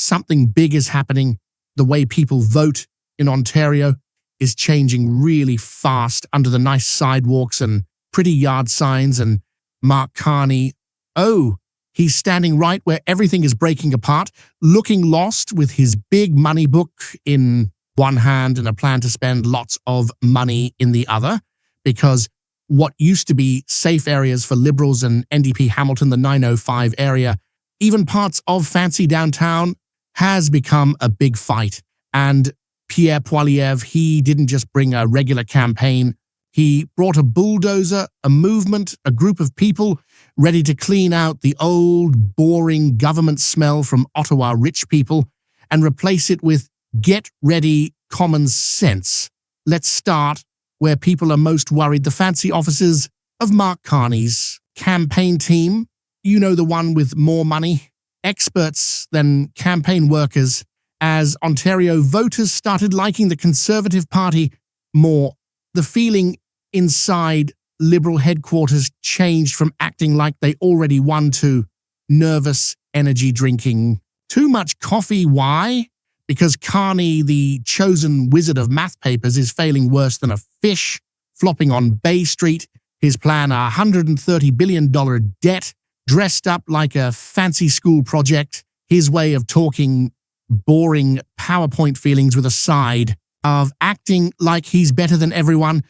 something big is happening. The way people vote in Ontario is changing really fast under the nice sidewalks and pretty yard signs. And Mark Carney, oh, he's standing right where everything is breaking apart, looking lost with his big money book in one hand and a plan to spend lots of money in the other, because what used to be safe areas for Liberals and NDP Hamilton, the 905 area, even parts of fancy downtown, has become a big fight. And Pierre Poilievre, he didn't just bring a regular campaign. He brought a bulldozer, a movement, a group of people ready to clean out the old, boring government smell from Ottawa rich people and replace it with get-ready common sense. Let's start where people are most worried, the fancy offices of Mark Carney's campaign team. You know, the one with more money, experts than campaign workers, as Ontario voters started liking the Conservative Party more. The feeling inside Liberal headquarters changed from acting like they already won to nervous energy drinking. Too much coffee, why? Because Carney, the chosen wizard of math papers, is failing worse than a fish, flopping on Bay Street. His plan, a $130 billion debt, dressed up like a fancy school project. His way of talking boring PowerPoint feelings with a side of acting like he's better than everyone.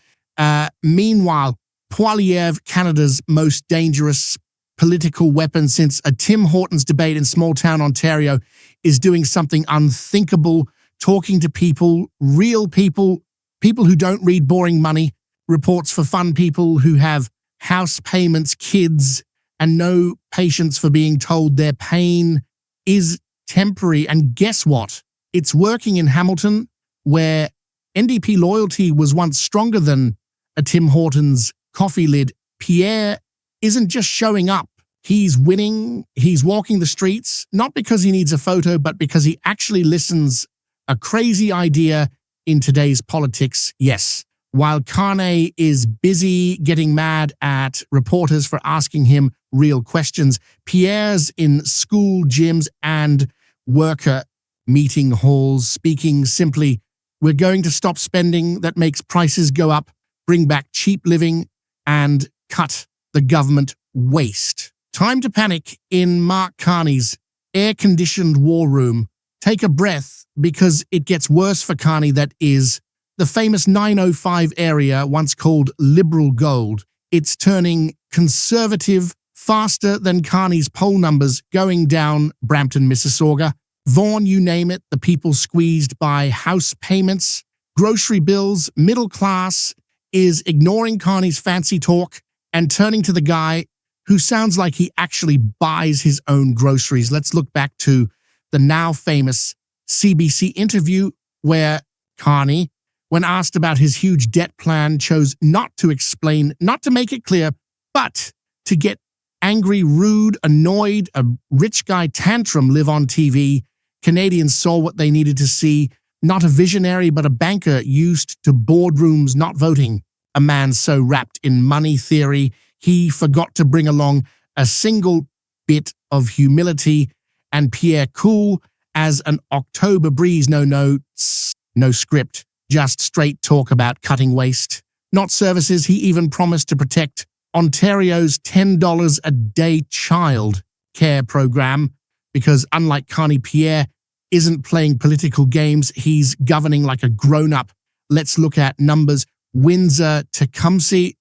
Meanwhile, Poilievre, Canada's most dangerous political weapon since a Tim Hortons debate in small-town Ontario, is doing something unthinkable, talking to people, real people, people who don't read boring money, reports for fun people who have house payments, kids, and no patience for being told their pain is temporary. And guess what? It's working in Hamilton, where NDP loyalty was once stronger than a Tim Hortons coffee lid. Pierre isn't just showing up. He's winning. He's walking the streets, not because he needs a photo, but because he actually listens. A crazy idea in today's politics, yes. While Carney is busy getting mad at reporters for asking him real questions, Pierre's in school gyms and worker meeting halls speaking simply, we're going to stop spending that makes prices go up, bring back cheap living, and cut the government waste. Time to panic in Mark Carney's air-conditioned war room. Take a breath, because it gets worse for Carney. That is the famous 905 area, once called Liberal Gold. It's turning conservative faster than Carney's poll numbers going down Brampton, Mississauga. Vaughan, you name it, the people squeezed by house payments, grocery bills, middle class is ignoring Carney's fancy talk and turning to the guy who sounds like he actually buys his own groceries. Let's look back to the now famous CBC interview where Carney, when asked about his huge debt plan, chose not to explain, not to make it clear, but to get angry, rude, annoyed, a rich guy tantrum live on TV. Canadians saw what they needed to see, not a visionary, but a banker used to boardrooms not voting. A man so wrapped in money theory, he forgot to bring along a single bit of humility. And Pierre, cool as an October breeze, no notes, no script, just straight talk about cutting waste, not services. He even promised to protect Ontario's $10 a day child care program, because unlike Carney, Pierre isn't playing political games. He's governing like a grown-up. Let's look at numbers. Windsor, Tecumseh,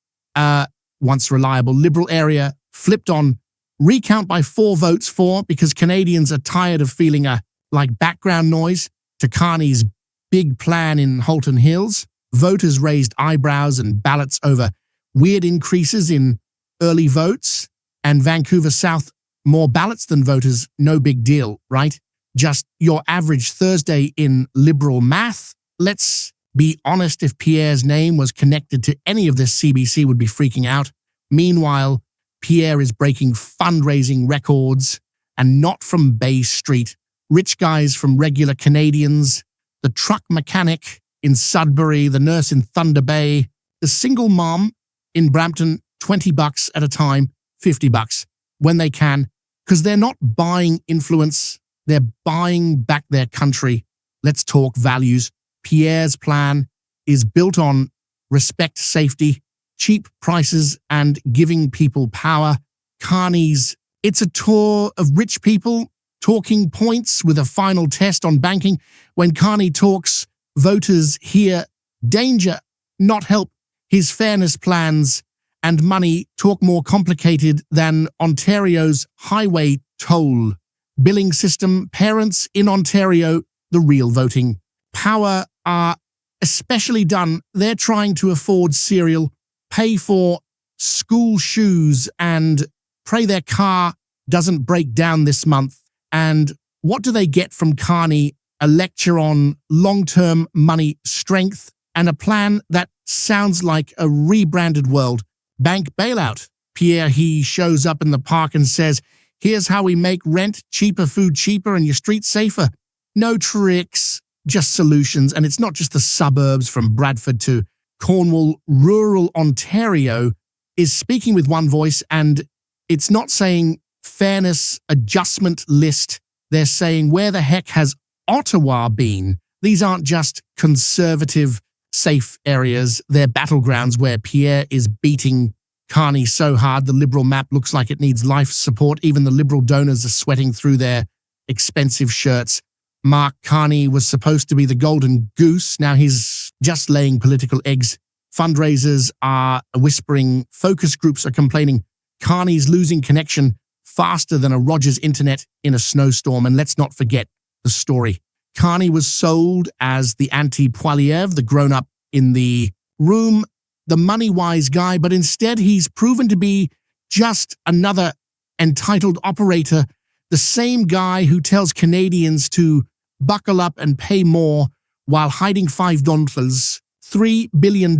once reliable Liberal area, flipped on recount by 4 votes for, because Canadians are tired of feeling like background noise to Carney's big plan in Halton Hills. Voters raised eyebrows and ballots over weird increases in early votes. And Vancouver South, more ballots than voters, no big deal, right? Just your average Thursday in Liberal math. Let's be honest, if Pierre's name was connected to any of this, CBC would be freaking out. Meanwhile, Pierre is breaking fundraising records, and not from Bay Street. Rich guys from regular Canadians, the truck mechanic in Sudbury, the nurse in Thunder Bay, the single mom in Brampton, $20 at a time, $50 when they can, because they're not buying influence, They're buying back their country. Let's talk values. Pierre's plan is built on respect, safety, cheap prices, and giving people power. Carney's, it's a tour of rich people talking points with a final test on banking. When Carney talks, voters hear danger, not help. His fairness plans and money talk more complicated than Ontario's highway toll billing system. Parents in Ontario, the real voting power, are especially done. They're trying to afford cereal, pay for school shoes, and pray their car doesn't break down this month. And what do they get from Carney? A lecture on long-term money strength and a plan that sounds like a rebranded world bank bailout. Pierre, he shows up in the park and says, here's how we make rent cheaper, food cheaper, and your streets safer. No tricks, just solutions. And it's not just the suburbs from Bradford to Cornwall. Rural Ontario is speaking with one voice, and it's not saying fairness adjustment list. They're saying, where the heck has Ottawa been? These aren't just conservative, safe areas. They're battlegrounds where Pierre is beating Carney so hard the Liberal map looks like it needs life support. Even the Liberal donors are sweating through their expensive shirts. Mark Carney was supposed to be the golden goose. Now he's just laying political eggs. Fundraisers are whispering. Focus groups are complaining. Carney's losing connection faster than a Rogers internet in a snowstorm. And let's not forget the story. Carney was sold as the anti-Poilievre, the grown-up in the room, the money-wise guy, but instead he's proven to be just another entitled operator, the same guy who tells Canadians to buckle up and pay more while hiding $3 billion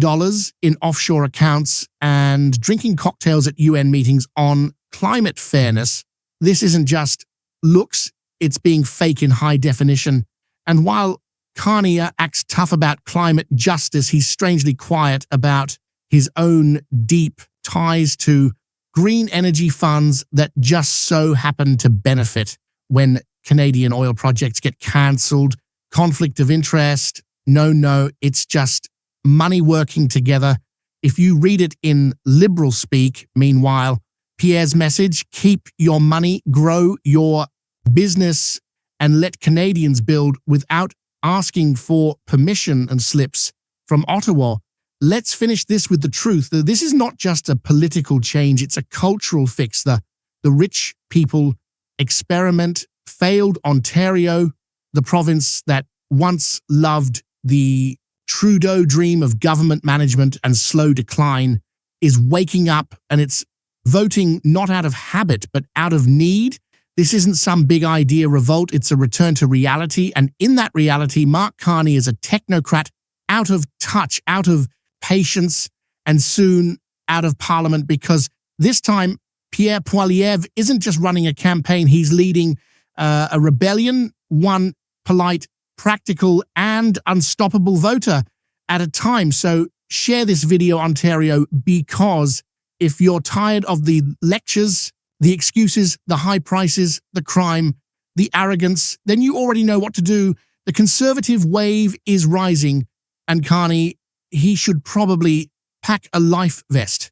in offshore accounts and drinking cocktails at UN meetings on climate fairness. This isn't just looks, it's being fake in high definition. And while Carney acts tough about climate justice, he's strangely quiet about his own deep ties to green energy funds that just so happen to benefit when Canadian oil projects get cancelled. Conflict of interest. No, it's just money working together. If you read it in liberal speak, meanwhile, Pierre's message, keep your money, grow your business, and let Canadians build without asking for permission and slips from Ottawa. Let's finish this with the truth. This is not just a political change, it's a cultural fix. The rich people experiment. Failed Ontario, the province that once loved the Trudeau dream of government management and slow decline, is waking up, and it's voting not out of habit, but out of need. This isn't some big idea revolt, it's a return to reality. And in that reality, Mark Carney is a technocrat, out of touch, out of patience, and soon out of parliament, because this time Pierre Poilievre isn't just running a campaign, he's leading a rebellion, one polite, practical, and unstoppable voter at a time. So share this video, Ontario, because if you're tired of the lectures, the excuses, the high prices, the crime, the arrogance, then you already know what to do. The conservative wave is rising, and Carney, he should probably pack a life vest.